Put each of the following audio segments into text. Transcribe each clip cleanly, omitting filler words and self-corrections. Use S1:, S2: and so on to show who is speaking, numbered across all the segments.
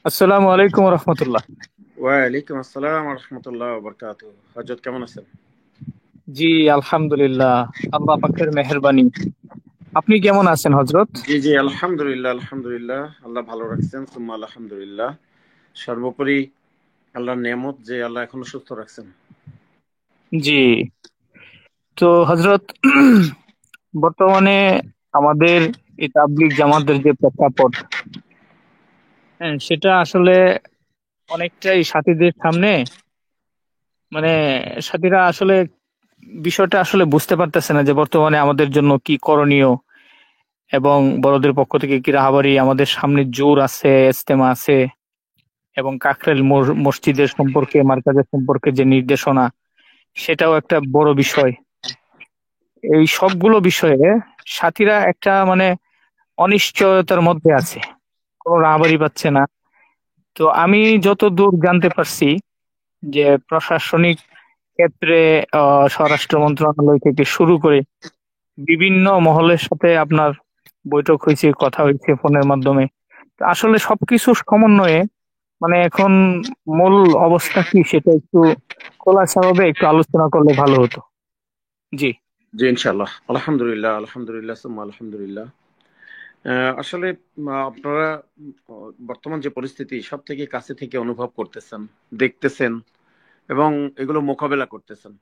S1: আসসালামু আলাইকুম রহমতুল্লাহ।
S2: ওয়ালাইকুম আসসালাম রহমতুল্লাহ বরকাত। হজরত কেমন আছেন?
S1: জি, আলহামদুলিল্লাহ। আল্লাহ পাকের মেহেরবানি। আপনি কেমন আছেন হজরত?
S2: জি জি, আলহামদুলিল্লাহ আলহামদুলিল্লাহ, আল্লাহ ভালো রাখছেন, সুম্মা আলহামদুলিল্লাহ। সর্বোপরি আল্লাহর নেয়ামত যে আল্লাহ এখনো সুস্থ রাখছেন।
S1: জি। তো হজরত, বর্তমানে আমাদের এই তাবলিগ জামাতের যে প্রেক্ষাপট, হ্যাঁ, সেটা আসলে অনেকটাই সাথীদের সামনে, মানে সাথীরা আসলে বিষয়টা আসলে বুঝতে পারতেছে না যে বর্তমানে আমাদের জন্য কি করণীয়, এবং বড়দের পক্ষ থেকে কি রাহাবারি, আমাদের সামনে জোর আছে, ইস্তেমা আছে, এবং কাকরাইল মসজিদের সম্পর্কে, মার্কাজের সম্পর্কে যে নির্দেশনা, সেটাও একটা বড় বিষয়। এই সবগুলো বিষয়ে সাথীরা একটা অনিশ্চয়তার মধ্যে আছে, কোনো রাহাবারি পাচ্ছে না। তো আমি যত দূর জানতে পারছি যে প্রশাসনিক ক্ষেত্রে স্বরাষ্ট্র মন্ত্রণালয় থেকে শুরু করে বিভিন্ন মহলের সাথে আপনার বৈঠক হয়েছে, কথা হয়েছে ফোনের মাধ্যমে। তো আসলে সবকিছু সমন্বয়ে এখন মূল অবস্থা কি সেটা একটু খোলাসাভাবে একটু আলোচনা করলে ভালো হতো। জি।
S2: জি ইনশাআল্লাহ, আলহামদুলিল্লাহ আলহামদুলিল্লাহ, সুম্মা আলহামদুলিল্লাহ। আসলে আপনারা বর্তমান যে পরিস্থিতি সব থেকে কাছে থেকে অনুভব করতেছেন, দেখতেছেন এবং এগুলো মোকাবেলা করতেছেন।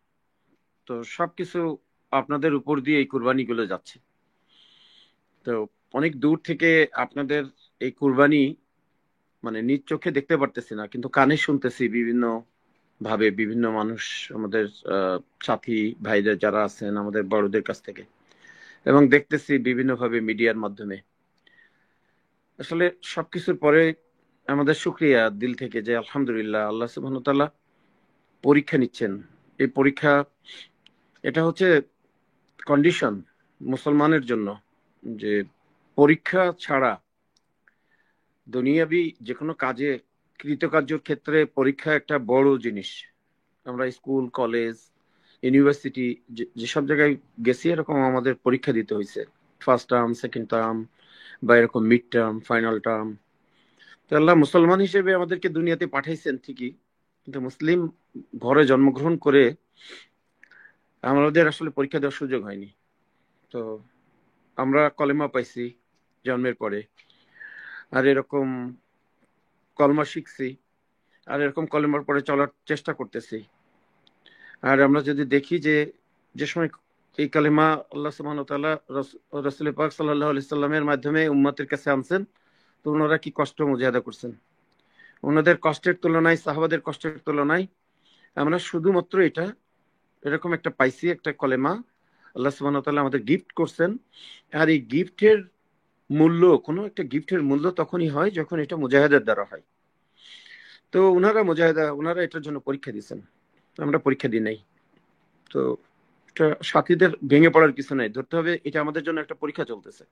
S2: তো সবকিছু আপনাদের উপর দিয়ে এই কুরবানিগুলো যাচ্ছে। তো অনেক দূর থেকে আপনাদের এই কুরবানি নিজ চোখে দেখতে পারতেছি না, কিন্তু কানে শুনতেছি বিভিন্ন ভাবে, বিভিন্ন মানুষ, আমাদের সাথী ভাইদের যারা আছেন আমাদের বড়দের কাছ থেকে, এবং দেখতেছি বিভিন্ন ভাবে মিডিয়ার মাধ্যমে। আসলে সবকিছুর পরে আমাদের শুকরিয়া দিল থেকে যে আলহামদুলিল্লাহ, আল্লাহ সুবহানাহু ওয়া তাআলা পরীক্ষা নিচ্ছেন। এই পরীক্ষা, এটা হচ্ছে কন্ডিশন মুসলমানের জন্য, যে পরীক্ষা ছাড়া দুনিয়াবি যে কোনো কাজে, কৃতকার্যের ক্ষেত্রে পরীক্ষা একটা বড় জিনিস। আমরা স্কুল, কলেজ, ইউনিভার্সিটি যেসব জায়গায় গেছি, এরকম আমাদের পরীক্ষা দিতে হয়েছে। ফার্স্ট টার্ম, সেকেন্ড টার্ম, বা এরকম মিড টার্ম, ফাইনাল টার্ম। তো আল্লাহ মুসলমান হিসেবে আমাদেরকে দুনিয়াতে পাঠাইছেন ঠিকই, কিন্তু মুসলিম ঘরে জন্মগ্রহণ করে আমাদের আসলে পরীক্ষা দেওয়ার সুযোগ হয়নি। তো আমরা কলেমা পাইছি জন্মের পরে, আর এরকম কলমা শিখছি, আর এরকম কলেমার পরে চলার চেষ্টা করতেছি। আর আমরা যদি দেখি যে যে সময় এই কালেমা আল্লাহ সুবহানাহু ওয়া তাআলা রাসূল পাক সাল্লাল্লাহু আলাইহি সাল্লামের মাধ্যমে উম্মতের কাছে আনছেন, তো ওনারা কি কষ্ট মুজাহাদা করছেন। ওনাদের কষ্টের তুলনায়, সাহাবাদের কষ্টের তুলনায় আমরা শুধুমাত্র এটা, এরকম একটা পাইছি, একটা কলেমা আল্লাহ সুবহানাহু ওয়া তাআলা আমাদের গিফট করছেন। আর এই গিফটের মূল্য, কোনো একটা গিফটের মূল্য তখনই হয় যখন এটা মুজাহিদের দ্বারা হয়। তো ওনারা এটার জন্য পরীক্ষা দিয়েছেন, আমরা পরীক্ষা দিই নাই। তো এটা সাথীদের ভেঙে পড়ার কিছু নাই, ধরতে হবে এটা আমাদের জন্য একটা পরীক্ষা চলতেছে,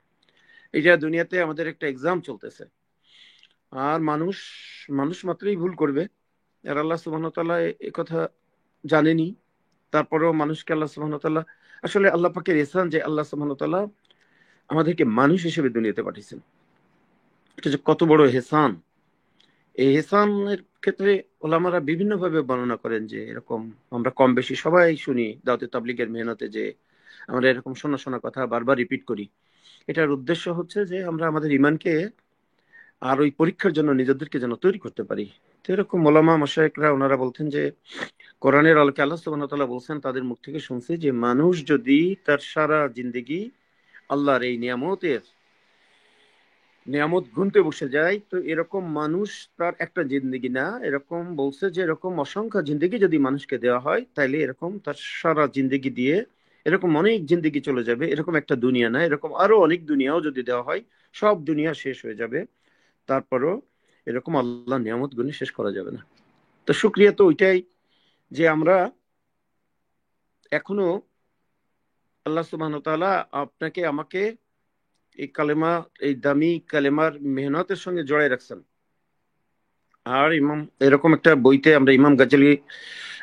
S2: এটা দুনিয়াতে আমাদের একটা এক্সাম চলতেছে। আর মানুষ, মানুষ মাত্রই ভুল করবে। আর আল্লাহ সুবহানাহু ওয়া তাআলা এ কথা জানেনি। তারপরেও মানুষকে আল্লাহ সুবহানাহু ওয়া তাআলা, আসলে আল্লাহ পাকের ইহসান যে আল্লাহ সুবহানাহু ওয়া তাআলা আমাদেরকে মানুষ হিসেবে দুনিয়াতে পাঠিয়েছেন। এটা যে কত বড় এহসান! এই এহসানের ক্ষেত্রে ওলামারা বিভিন্ন ভাবে বর্ণনা করেন যে এরকম আমরা কম বেশি সবাই শুনি দাওয়াতে তাবলীগের মেহনতে, যে আমরা এরকম শোনা শোনা কথা বারবার রিপিট করি। এটার উদ্দেশ্য হচ্ছে যে আমরা আমাদের ইমানকে আর ওই পরীক্ষার জন্য নিজেদেরকে যেন তৈরি করতে পারি। তো এরকম ওলামা মাশায়েখরা ওনারা বলতেন যে কোরআনের আলোকে আল্লাহ সুবহানাহু ওয়া তাআলা বলছেন, তাদের মুখ থেকে শুনছি যে মানুষ যদি তার সারা জিন্দেগি আল্লাহর এই নিয়ামত গুনতে বসে যায়, তো এরকম মানুষ তার একটা জিন্দেগি না, এরকম বলছে যে এরকম অসংখ্য জিন্দেগি যদি মানুষকে দেওয়া হয়, তাইলে এরকম তার সারা জিন্দেগি দিয়ে এরকম অনেক জিন্দেগি চলে যাবে। এরকম একটা দুনিয়া না, এরকম আরো অনেক দুনিয়াও যদি দেওয়া হয়, সব দুনিয়া শেষ হয়ে যাবে, তারপরও এরকম আল্লাহ নিয়ামত গুনে শেষ করা যাবে না। তো শুক্রিয়া তো ওইটাই, যে আমরা এখনো আল্লাহ সুবহানাহু ওয়া তাআলা আপনাকে আমাকে এই কালেমা, এই দামি কালেমার মেহনতের সঙ্গে জড়াই রাখছেন। আর ইমাম, এরকম একটা বইতে আমরা ইমাম গাজ্জালী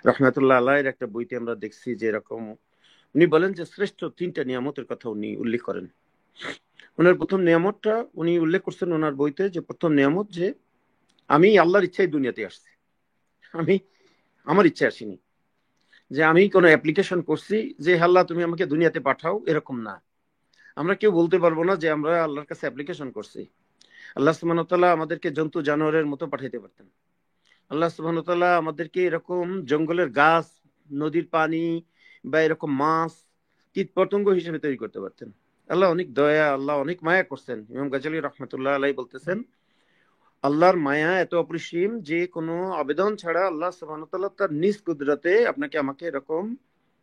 S2: রহমাতুল্লাহ আলাইহির একটা বইতে আমরা দেখছি যে এরকম উনি বলেন যে শ্রেষ্ঠ তিনটা নিয়ামতের কথা উনি উল্লেখ করেন। ওনার প্রথম নিয়ামতটা উনি উল্লেখ করছেন ওনার বইতে, যে প্রথম নিয়ামত যে আমি আল্লাহর ইচ্ছায় দুনিয়াতে আসছি, আমি আমার ইচ্ছা আসিনি যে আমি কোনো অ্যাপ্লিকেশন করছি যে আল্লাহ তুমি আমাকে দুনিয়াতে পাঠাও, এরকম না। আমরা কেউ বলতে পারবো না যে আমরা আল্লাহর কাছে অ্যাপ্লিকেশন করছি। আল্লাহ সুবহানাহু ওয়া তাআলা আমাদেরকে জন্তু জানোয়ারের মতো পাঠাইতে পারতেন। আল্লাহ সুবহানাহু ওয়া তাআলা আমাদেরকে এরকম জঙ্গলের গাছ, নদীর পানি বা এরকম মাছ, কীট পতঙ্গ হিসেবে তৈরি করতে পারতেন। আল্লাহ অনেক দয়া, আল্লাহ অনেক মায়া করছেন। ইমাম গাজ্জালী রহমতুল্লাহ আলাইহি বলতেছেন, আল্লাহর মায়া এত অপরিসীম যে কোনো আবেদন ছাড়া আল্লাহ সুবহানাহু ওয়া তাআলা তার নিজ কুদরতে আপনাকে আমাকে এরকম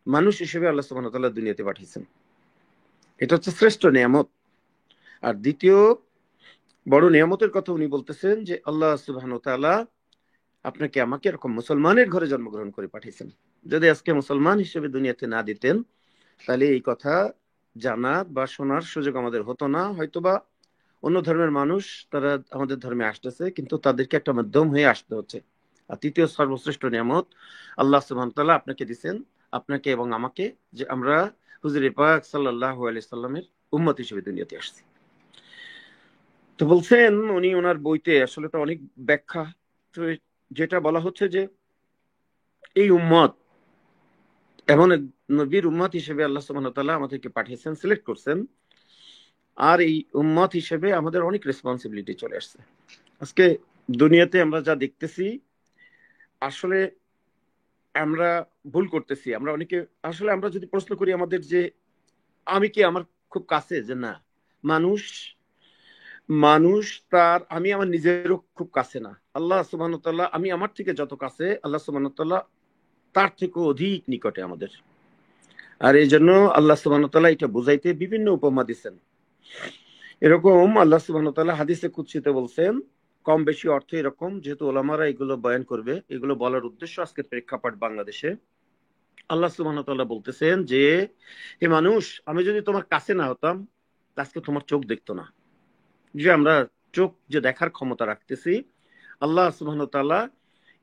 S2: মানুষ হিসেবে আল্লাহ সুবহানাহু ওয়া তাআলা দুনিয়াতে পাঠিয়েছেন। এটা হচ্ছে শ্রেষ্ঠ নিয়ামত। আর দ্বিতীয় বড় নিয়ামতের কথা উনি বলতেছেন যে আল্লাহ সুবহানাহু ওয়া তাআলা আপনাকে আমাকে এরকম মুসলমানের ঘরে জন্মগ্রহণ করে পাঠিয়েছেন। যদি আজকে মুসলমান হিসেবে দুনিয়াতে না দিতেন, তাহলে এই কথা জানার বা শোনার সুযোগ আমাদের হতো না। হয়তোবা অন্য ধর্মের মানুষ তারা আমাদের ধর্মে আসতেছে, কিন্তু তাদেরকে একটা মাধ্যম হয়ে আসতে হচ্ছে। আর তৃতীয় সর্বশ্রেষ্ঠ নিয়ামত আল্লাহ সুবহানাহু ওয়া তাআলা আপনাকে দিয়েছেন, আপনাকে এবং আমাকে, যে আমরা হুজুর পাক সাল্লাল্লাহু আলাইহি সাল্লামের উম্মত হিসেবে দুনিয়াতে আসছি। তো বলছেন উনি ওনার বইতে, আসলে তো অনেক ব্যাখ্যা, তো যেটা বলা হচ্ছে যে এই উম্মত এমন এক নবীর উম্মত হিসেবে আল্লাহ সুবহানাহু ওয়া তাআলা আমাদেরকে পাঠিয়েছেন, সিলেক্ট করছেন। আর এই উম্মত হিসেবে আমাদের অনেক রেসপন্সিবিলিটি চলে আসছে। আজকে দুনিয়াতে আমরা যা দেখতেছি, আসলে আমরা ভুল করতেছি। আমরা অনেকে, আসলে আমরা যদি প্রশ্ন করি আমাদের যে আমি কি আমার খুব কাছে, যে না, মানুষ মানুষ তার আমি আমার নিজেরও খুব কাছে না। আল্লাহ সুবহানাহু ওয়া তাআলা আমি আমার থেকে যত কাছে, আল্লাহ সুবহানাহু ওয়া তাআলা তার থেকে অধিক নিকটে আমাদের। আর এই জন্য আল্লাহ সুবহানাহু ওয়া তাআলা এটা বুঝাইতে বিভিন্ন উপমা দিচ্ছেন। এরকম আল্লাহ সুবহানাহু ওয়া তাআলা হাদিসে কুদসিতে বলছেন, কম বেশি অর্থ এরকম, যেহেতু ওলামারা এগুলো বয়ান করবে, এগুলো বলার উদ্দেশ্য আজকে প্রেক্ষাপট বাংলাদেশে। আল্লাহ সুবহানাহু ওয়া তাআলা বলতেছেন যে হে মানুষ, আমি যদি তোমার কাছে না হতাম, আজকে তোমার চোখ দেখতো না। যে আমরা চোখ যে দেখার ক্ষমতা রাখতেছি, আল্লাহ সুবহানাহু ওয়া তাআলা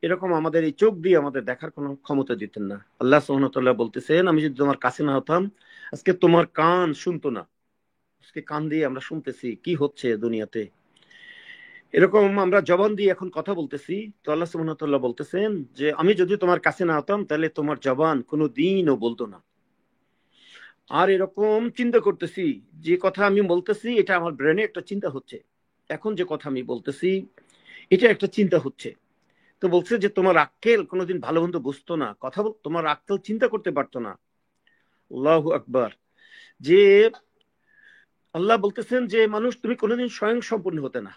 S2: এরকম আমাদের এই চোখ দিয়ে আমাদের দেখার কোনো ক্ষমতা দিতেন না। আল্লাহ সুবহানাহু ওয়া তাআলা বলতেছেন, আমি যদি তোমার কাছে না হতাম, আজকে তোমার কান শুনতো না। আজকে কান দিয়ে আমরা শুনতেছি কি হচ্ছে দুনিয়াতে। এরকম আমরা জবান দিয়ে এখন কথা বলতেছি। তো আল্লাহ সুবহানাহু ওয়া তাআলা বলতেছেন যে আমি যদি তোমার কাছে না হতাম, তাহলে তোমার জবান কোনো দিনও বলতো না। আর এরকম চিন্তা করতেছি, যে কথা আমি বলতেছি এটা আমার ব্রেনে একটা চিন্তা হচ্ছে, এখন যে কথা আমি বলতেছি এটা একটা চিন্তা হচ্ছে। তো বলছে যে তোমার আক্কেল কোনোদিন ভালো মন্দ বুঝতো না, কথা বল, তোমার আক্কেল চিন্তা করতে পারতো না। আল্লাহু আকবার। যে আল্লাহ বলতেছেন যে মানুষ তুমি কোনোদিন স্বয়ং সম্পূর্ণ হতে না।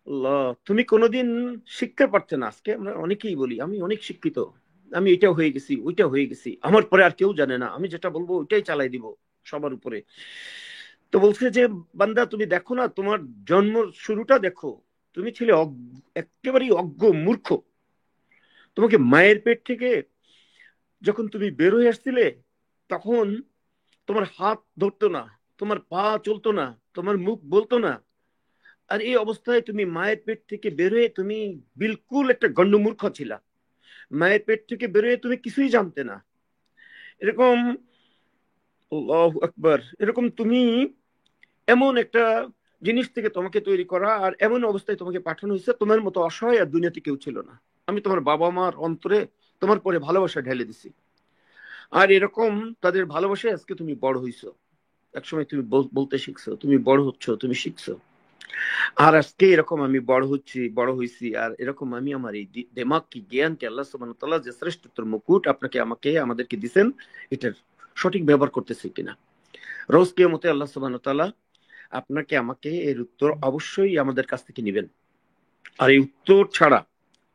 S2: আল্লাহ, তুমি কোনোদিন শিখতে পারতে না। আজকে আমরা অনেকেই বলি আমি অনেক শিক্ষিত, আমি এটা হয়ে গেছি, ওইটা হয়ে গেছি, আমার পরে আর কেউ জানে না, আমি যেটা বলবো ওইটাই চালাই দিব সবার উপরে। তো বলছে যে বান্দা তুমি দেখো না, তোমার জন্ম শুরুটা দেখো, তুমি ছিলে একেবারেই অজ্ঞ মূর্খ। তোমাকে মায়ের পেট থেকে যখন তুমি বের হয়ে আসছিলে, তখন তোমার হাত ধরতো না, তোমার পা চলতো না, তোমার মুখ বলতো না। আর এই অবস্থায় তুমি মায়ের পেট থেকে বের হয়ে তুমি বিলকুল একটা গণ্ডমূর্খ ছিলা। মায়ের পেট থেকে বের হয়ে তুমি কিছুই জানতে না। এরকম, আল্লাহু আকবার, এরকম তুমি এমন একটা জিনিস থেকে তোমাকে তৈরি করা, আর এমন অবস্থায় তোমাকে পাঠানো হয়েছে, তোমার মতো অসহায় আর দুনিয়াতে কেউ ছিল না। আমি তোমার বাবা মার অন্তরে তোমার পরে ভালোবাসা ঢেলে দিছি। আর এরকম তাদের ভালোবাসায় আজকে তুমি বড় হইছো। একসময় তুমি বলতে শিখছো, তুমি বড় হচ্ছ, তুমি শিখছো। আর আজকে এরকম আমি বড় হচ্ছি, বড় হইছি, আর এরকম আমি আমার এই দিমাগ কি জ্ঞানকে আল্লাহ সুবহানাহু ওয়া তাআলা যে শ্রেষ্ঠত্বের মুকুট আপনাকে আমাকে আমাদেরকে দিবেন, এটার সঠিক ব্যবহার করতেছি কিনা। রোজ কিয়ামতে আল্লাহ সুবহানাহু ওয়া তাআলা আপনাকে আমাকে এর উত্তর অবশ্যই আমাদের কাছ থেকে নেবেন। আর এই উত্তর ছাড়া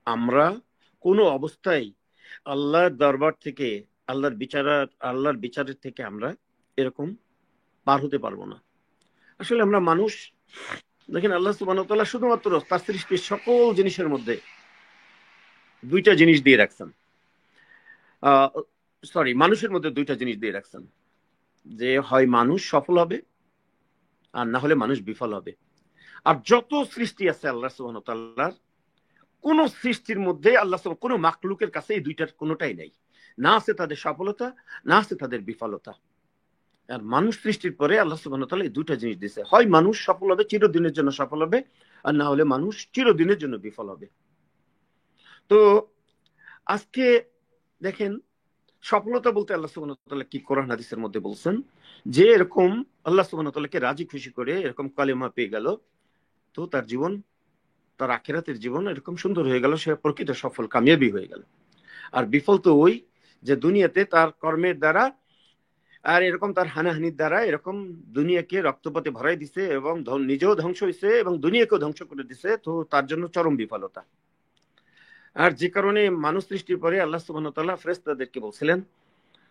S2: আমরা কোনো অবস্থায় আল্লাহর দরবার থেকে, আল্লাহর বিচারের থেকে আমরা এরকম পার হতে পারবো না। আসলে আমরা মানুষ, দেখেন আল্লাহ সুবহানাহু ওয়া তাআলা শুধুমাত্র তার সৃষ্টির সকল জিনিসের মধ্যে দুইটা জিনিস দিয়ে রাখছেন। মানুষের মধ্যে দুইটা জিনিস দিয়ে রাখছেন, যে হয় মানুষ সফল হবে, আর না হলে মানুষ বিফল হবে। আর যত সৃষ্টি আছে আল্লাহ সুবহানাহু ওয়া তাআলার, কোন সৃষ্টির মধ্যে আল্লাহ কোন মাখলুকের কাছে এই দুইটার কোনোটাই নাই। না আছে তাদের সফলতা, না আছে তাদের বিফলতা। আর মানুষ সৃষ্টির পরে আল্লাহ সুবহানাহু ওয়া তাআলা এই দুইটা জিনিস দিয়েছে, হয় মানুষ সফল হবে, চিরদিনের জন্য সফল হবে, আর না হলে মানুষ চিরদিনের জন্য বিফল হবে। তো আজকে দেখেন, সফলতা বলতে আল্লাহ সুবহানাহু ওয়া তাআলা কি কোরআন হাদিসের মধ্যে বলছেন যে এরকম আল্লাহ সুবহানাহু ওয়া তাআলাকে রাজি খুশি করে এরকম কালেমা পেয়ে গেল, তো তার জীবন, তার আখিরাতের জীবন এরকম সুন্দর হয়ে গেল, সে প্রকৃত সফল কামিয়াবি হয়ে গেল। আর বিফল তো ওই যে দুনিয়াতে তার কর্মের দ্বারা আর এরকম তার হানাহানির দ্বারা এরকম দুনিয়াকে রক্তপাতে ভরাই দিছে এবং নিজেও ধ্বংস হয়েছে এবং দুনিয়াকেও ধ্বংস করে দিছে, তো তার জন্য চরম বিফলতা। আর যে কারণে মানুষ সৃষ্টির পরে আল্লাহ সুবহানাহু ওয়া তাআলা ফেরেশতাদেরকে বলছিলেন,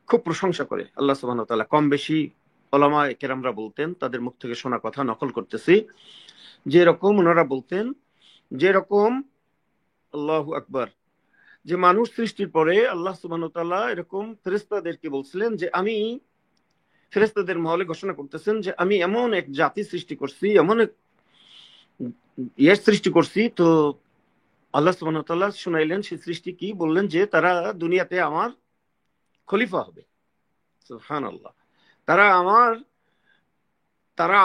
S2: খুব প্রশংসা করে আল্লাহ সুবহানাহু ওয়া তাআলা, কম বেশি উলামা কেরামরা বলতেন, তাদের মুখ থেকে শোনা কথা নকল করতেছি, যে এরকম ওনারা বলতেন যে এরকম আল্লাহু আকবার, যে মানুষ সৃষ্টির পরে আল্লাহ সুবহানাহু ওয়া তাআলা এরকম ফেরেশতাদেরকে বলছিলেন যে আমি, ফেরেশতাদের মহলে ঘোষণা করতেছেন যে আমি এমন এক জাতি সৃষ্টি করছি, এমন এক সৃষ্টি করছি। তো আল্লাহ সুবহানাহু ওয়া তাআলা শুনাইলেন সেই সৃষ্টি কি, বললেন যে তারা দুনিয়াতে আমার খলিফা হবে। সুবহানাল্লাহ। তারা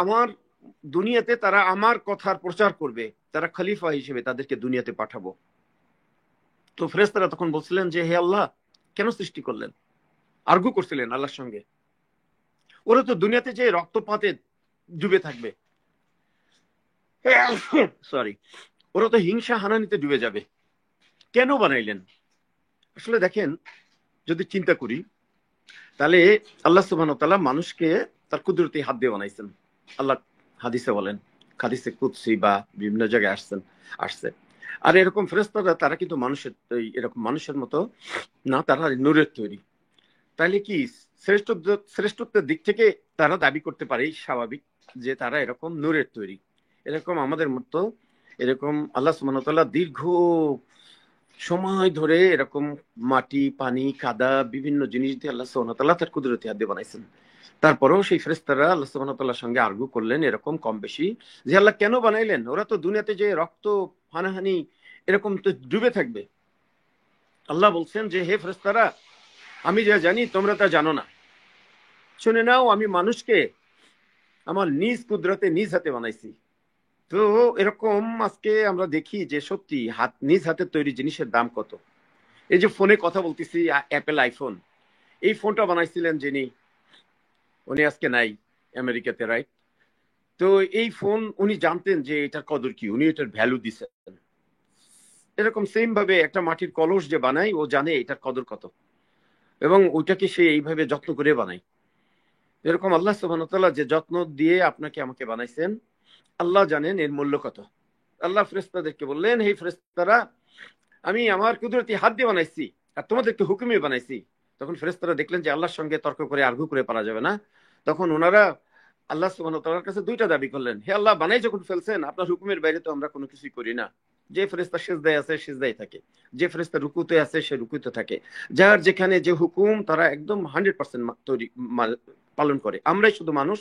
S2: আমার দুনিয়াতে তারা আমার কথার প্রচার করবে, তারা খলিফা হিসেবে তাদেরকে দুনিয়াতে পাঠাবো। তো ফেরেশতারা তখন বলছিলেন যে হে আল্লাহ, কেন সৃষ্টি করলেন? আর্গু করছিলেন আল্লাহর সঙ্গে, ওরা তো দুনিয়াতে যে রক্তপাতে ডুবে থাকবে, সরি, ওরা তো হিংসা হানানিতে ডুবে যাবে, কেন বানাইলেন? আসলে দেখেন, যদি চিন্তা করি তাহলে আল্লাহ সুবহানাহু ওয়া তাআলা মানুষকে তার কুদরতি হাত দিয়ে বানাইছেন। আল্লাহ হাদিসে বলেন, হাদিসে কুদসি বা বিভিন্ন জায়গায় আসছে। আর এরকম ফেরেশতারা তারা কিন্তু মানুষের এরকম মানুষের মতো না, তারা নূরের তৈরি। তাহলে কি শ্রেষ্ঠত্বের দিক থেকে তারা দাবি করতে পারে স্বাভাবিক যে তারা এরকম নূরের তৈরি। এরকম আমাদের মতো এরকম আল্লাহ সুবহানাহু ওয়া তাআলা দীর্ঘ সময় ধরে এরকম মাটি, পানি, কাদা, বিভিন্ন জিনিস দিয়ে আল্লাহ সুবহানাহু ওয়া তাআলা তার কুদরতি হাত দিয়ে বানাইছেন। তারপরেও সেই ফেরেশতারা আল্লাহ সুবহানাহু ওয়া তাআলার সঙ্গে আর্গু করলেন এরকম কম বেশি, যে আল্লাহ কেন বানাইলেন? ওরা তো দুনিয়াতে যে রক্ত হানাহানি এরকম তো ডুবে থাকবে। আল্লাহ বলছেন যে হে ফেরেশতারা, আমি যা জানি তোমরা তা জানো না, শুনে নাও, আমি মানুষকে আমার নিজ কুদরতে নিজ হাতে বানাইছি। তো এরকম আজকে আমরা দেখি যে সত্যি নিজ হাতের তৈরি জিনিসের দাম কত। এই যে ফোনে কথা বলতেছি, অ্যাপেল আইফোন, এই ফোনটা বানাইছিলেন যিনি, উনি আজকে নাই, আমেরিকাতে, রাইট? তো এই ফোন উনি জানতেন যে এটার কদর কি, উনি এটার ভ্যালু দিচ্ছেন। এরকম সেম ভাবে একটা মাটির কলস যে বানায়, ও জানে এটার কদর কত এবং ওইটাকে সে এইভাবে যত্ন করে বানায়। এরকম আল্লাহ সুবহানাহু ওয়া তাআলা যে যত্ন দিয়ে আপনাকে আমাকে বানাইছেন, আল্লাহ জানেন এর মূল্য কত। আল্লাহ ফেরেশতাদেরকে বললেন, হে ফেরেশতারা, আমি আমার কুদরতি হাত দিয়ে বানাইছি আর তোমাদেরকে হুকুমে বানাইছি। তখন ফেরেশতারা দেখলেন যে আল্লাহর সঙ্গে তর্ক করে আর্গু করে পারা যাবে না। তখন ওনারা আল্লাহ সুবহানাহু ওয়া তাআলার কাছে দুইটা দাবি করলেন, হে আল্লাহ, বানাই যখন ফেলছেন, আপনার হুকুমের বাইরে তো আমরা কোনো কিছুই করি না। যে ফেরেশতা সিজদায় আছে সিজদায় থাকে, যে ফেরেশতা রুকুতে আছে সে রুকুতে থাকে, যার যেখানে যে হুকুম তারা একদম 100% তৈরি পালন করে। আমরাই শুধু মানুষ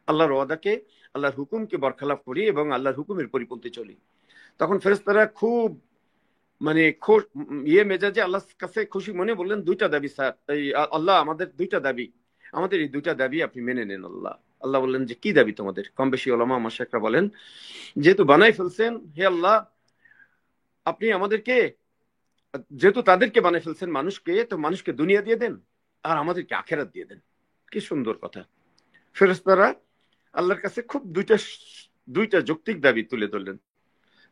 S2: আল্লাহর ওয়াদাকে, আল্লাহর হুকুমকে বরখেলাপ করি এবং আল্লাহর হুকুমের পরিপন্থী চলি। তখন ফেরেশতারা খুব মানে মেজাজে আল্লাহর কাছে খুশি মনে বললেন, দুইটা দাবি স্যার, এই আল্লাহ, আমাদের দুইটা দাবি, আমাদের এই দুইটা দাবি আপনি মেনে নেন। আল্লাহ আল্লাহ বললেন যে কি দাবি তোমাদের? কম বেশি ওলামা মাশায়েখরা বলেন, যেহেতু বানাই ফেলছেন, হে আল্লাহ, আপনি আমাদেরকে, যেহেতু তাদেরকে বানাই ফেলছেন মানুষকে, তো মানুষকে দুনিয়া দিয়ে দেন আর আমাদেরকে আখেরাত দিয়ে দেন। কি সুন্দর কথা। ফেরেশতারা আল্লাহর কাছে খুব দুইটা যৌক্তিক দাবি তুলে ধরলেন,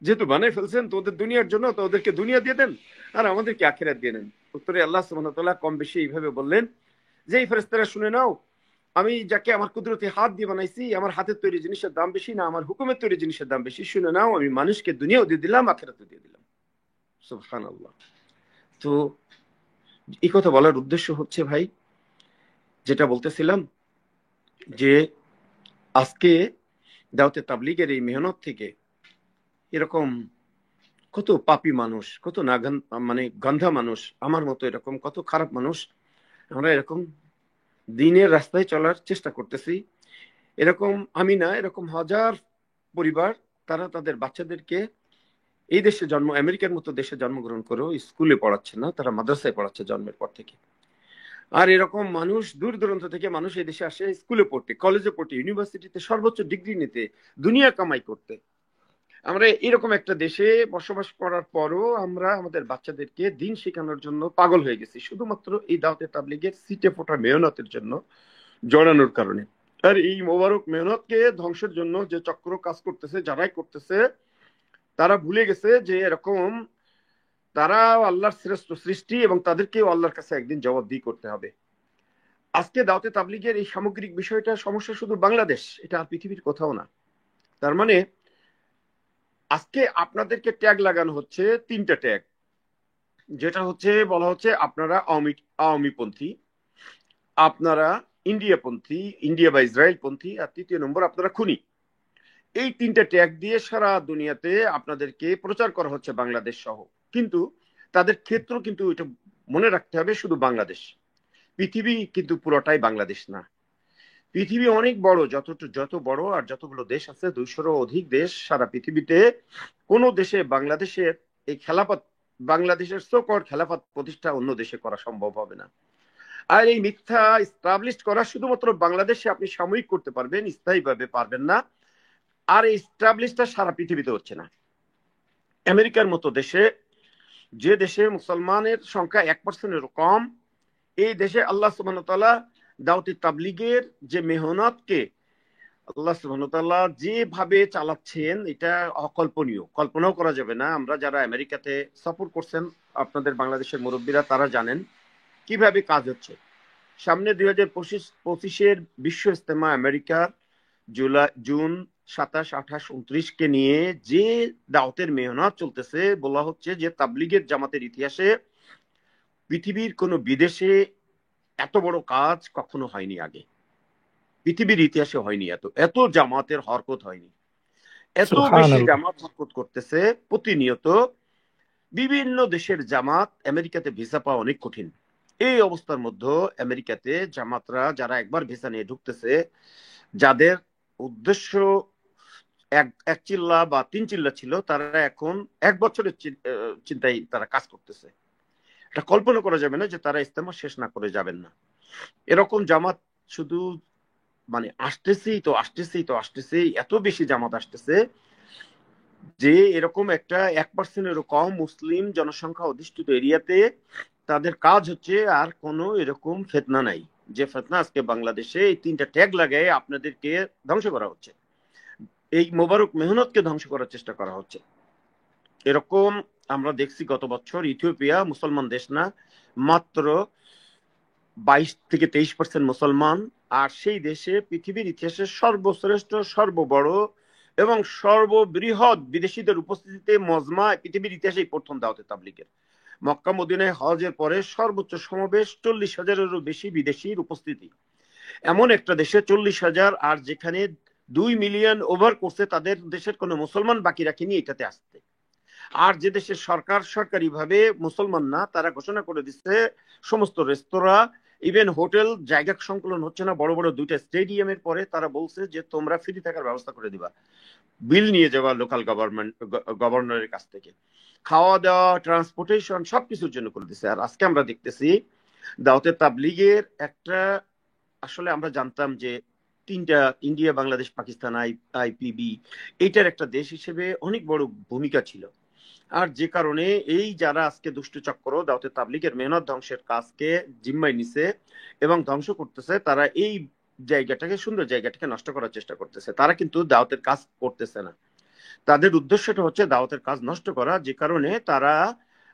S2: যেহেতু বানাই ফেলছেন তো ওদের দুনিয়ার জন্য, তো ওদেরকে দুনিয়া দিয়ে দেন আর আমাদেরকে আখিরাত দিয়ে দেন। উত্তরে আল্লাহ সুবহানাহু ওয়া তাআলা কম বেশি এইভাবে বললেন যে এই ফেরেশতারা শুনে নাও, আমি যাকে আমার কুদরতি হাত দিয়ে বানাইছি, আমার হাতের তৈরি জিনিসের দাম বেশি না আমার হুকুমের তৈরি জিনিসের দাম বেশি। শুনে নাও, আমি মানুষকে দুনিয়াও দিয়ে দিলাম, আখিরাতও দিয়ে দিলাম। সুবহানাল্লাহ। তো এই কথা বলার উদ্দেশ্য হচ্ছে ভাই, যেটা বলতেছিলাম, যে আজকে দাওয়াতে তাবলীগের এই মেহনত থেকে এরকম কত পাপী মানুষ, কত গন্ধা মানুষ, আমার মতো এরকম কত খারাপ মানুষ, আমরা এরকম দিনের রাস্তায় চলার চেষ্টা করতেছি। এরকম আমি না, এরকম হাজার পরিবার, তারা তাদের বাচ্চাদেরকে এই দেশে আমেরিকার মতো দেশে জন্মগ্রহণ করেও স্কুলে পড়াচ্ছে না, তারা মাদ্রাসায় পড়াচ্ছে জন্মের পর থেকে। আর এরকম মানুষ দূর দূরান্ত থেকে মানুষ এই দেশে আসে স্কুলে পড়তে, কলেজে পড়তে, ইউনিভার্সিটিতে সর্বোচ্চ ডিগ্রি নিতে, দুনিয়া কামাই করতে। আমরা এরকম একটা দেশে বসবাস করার পরও আমরা আমাদের বাচ্চাদেরকে দিন শেখানোর জন্য পাগল হয়ে গেছি, শুধুমাত্র এই দাওয়াতে তাবলীগের সিটে ফোটা মেহনতের জন্য, জড়ানোর কারণে। আর এই মোবারক মেহনতকে ধ্বংসের জন্য যে চক্র কাজ করতেছে, যারাই করতেছে, তারা ভুলে গেছে যে এরকম তারা আল্লাহর শ্রেষ্ঠ সৃষ্টি এবং তাদেরকেও আল্লাহর কাছে একদিন জবাবদিহি করতে হবে। আজকে দাওয়াতে তাবলীগের এই সামগ্রিক বিষয়টা সমস্যা শুধু বাংলাদেশ, এটা আর পৃথিবীর কোথাও না। তার মানে আজকে আপনাদেরকে ট্যাগ লাগানো হচ্ছে, 3টা ট্যাগ, যেটা হচ্ছে বলা হচ্ছে আপনারা আওয়ামীপন্থী, আপনারা ইন্ডিয়াপন্থী, ইন্ডিয়া বা ইসরায়েল পন্থী, আর 3য় নম্বর আপনারা খুনি। এই 3টা ট্যাগ দিয়ে সারা দুনিয়াতে আপনাদেরকে প্রচার করা হচ্ছে বাংলাদেশ সহ। কিন্তু তাদের ক্ষেত্র কিন্তু এটা মনে রাখতে হবে শুধু বাংলাদেশ, পৃথিবী কিন্তু পুরোটাই বাংলাদেশ না। পৃথিবী অনেক বড়, যত বড় আর যতগুলো দেশ আছে, 200-র অধিক দেশ সারা পৃথিবীতে। কোন দেশে বাংলাদেশের এই খেলাফত, বাংলাদেশের সোকর খেলাফত প্রতিষ্ঠা অন্য দেশে করা সম্ভব হবে না। আর এই মিথ্যা এস্টাবলিশ করা শুধুমাত্র বাংলাদেশে আপনি সাময়িক করতে পারবেন, স্থায়ীভাবে পারবেন না। আর এই এস্টাবলিশটা সারা পৃথিবীতে হচ্ছে না। আমেরিকার মতো দেশে, যে দেশে মুসলমানের সংখ্যা 1%-এরও কম, এই দেশে আল্লাহ সুবহানাহু ওয়া তাআলা দাওয়াতে তাবলীগের যে মেহনতকে আল্লাহ সুবহানাহু ওয়া তাআলা যেভাবে চালাচ্ছেন, এটা অকল্পনীয়, কল্পনাও করা যাবে না। আমরা যারা আমেরিকাতে সফর করছেন, আপনাদের বাংলাদেশের মুরব্বীরা তারা জানেন কিভাবে কাজ হচ্ছে। সামনে 2025-এর বিশ্ব ইজতেমা আমেরিকার জুন 27, 28, 29-কে নিয়ে যে দাওয়াতের মেহনত চলতেছে, বলা হচ্ছে যে তাবলীগের জামাতের ইতিহাসে পৃথিবীর কোনো বিদেশে এত বড় কাজ কখনো হয়নি আগে, পৃথিবীর ইতিহাসে হয়নি। এত জামাতের হরকত হয়নি, এত বেশি
S1: সুবহানাল্লাহ।
S2: জামাত হরকত করতেছে প্রতিনিয়ত। বিভিন্ন দেশের জামাত, আমেরিকাতে ভিসা পাওয়া অনেক কঠিন। এই অবস্থার মধ্যে আমেরিকাতে জামাতরা যারা একবার ভিসা নিয়ে ঢুকতেছে, যাদের উদ্দেশ্য এক চিল্লা বা 3 চিল্লা ছিল, তারা এখন 1 বছরের চিন্তায় তারা কাজ করতেছে। এটা কল্পনা করা যাবে না যে তারা ইজতেমা শেষ না করে যাবেন না। এরকম জামাত শুধু মানে আসতেছেই, এত বেশি জামাত আসতেছে যে এরকম একটা 1%-এরও কম মুসলিম জনসংখ্যা অধিষ্ঠিত এরিয়াতে তাদের কাজ হচ্ছে আর কোনো এরকম ফিতনা নাই, যে ফিতনা আজকে বাংলাদেশে এই 3টা ট্যাগ লাগায় আপনাদেরকে ধ্বংস করা হচ্ছে, এই মোবারক মেহনতকে ধ্বংস করার চেষ্টা করা হচ্ছে। এরকম আমরা দেখছি গত বছর ইথিওপিয়া, মুসলমান দেশ না, মাত্র 22-23% মুসলমান, আর সেই দেশে পৃথিবীর ইতিহাসে সর্বশ্রেষ্ঠ, সর্ববড় এবং সর্ববৃহৎ বিদেশিদের উপস্থিতিতে মজমা পৃথিবীর ইতিহাসে প্রথম দাওয়াতে তাবলীগের। মক্কা মদিনায় হজের পরে সর্বোচ্চ সমাবেশ, 40,000-এরও বেশি বিদেশির উপস্থিতি। এমন একটা দেশে 40,000, আর যেখানে 2 মিলিয়ন ওভার করছে, তাদের দেশের কোনো মুসলমান বাকি রাখেনি এটাতে আসতে। আর যে দেশের সরকার সরকারিভাবে মুসলমান না, তারা ঘোষণা করে দিচ্ছে সমস্ত রেস্তোরাঁ, ইভেন হোটেল জায়গা সংকলন হচ্ছে না, বড় বড় 2টা স্টেডিয়ামের পরে তারা বলছে যে তোমরা ফ্রি থাকার ব্যবস্থা করে দিবা, বিল নিয়ে যাওয়া লোকাল গভর্নরের কাছ থেকে, খাওয়া দাওয়া, ট্রান্সপোর্টেশন সবকিছুর জন্য করে দিচ্ছে। আর আজকে আমরা দেখতেছি দাওয়াতে তাবলীগের একটা, আসলে আমরা জানতাম যে 3টা, ইন্ডিয়া, বাংলাদেশ, পাকিস্তান, আইপিবি, এইটার একটা দেশ হিসেবে অনেক বড় ভূমিকা ছিল। আর যে কারণে এই যারা আজকে দুষ্ট চক্র দাওয়াতে তাবলীগের মেহনত ধ্বংসের কাজকে জিম্মায় নিছে এবং ধ্বংস করতেছে, তারা এই জায়গাটাকে, সুন্দর জায়গাটাকে নষ্ট করার চেষ্টা করতেছে। তারা কিন্তু দাওয়াতের কাজ করতেছে না, তাদের উদ্দেশ্যটা হচ্ছে দাওয়াতের কাজ নষ্ট করা। যে কারণে তারা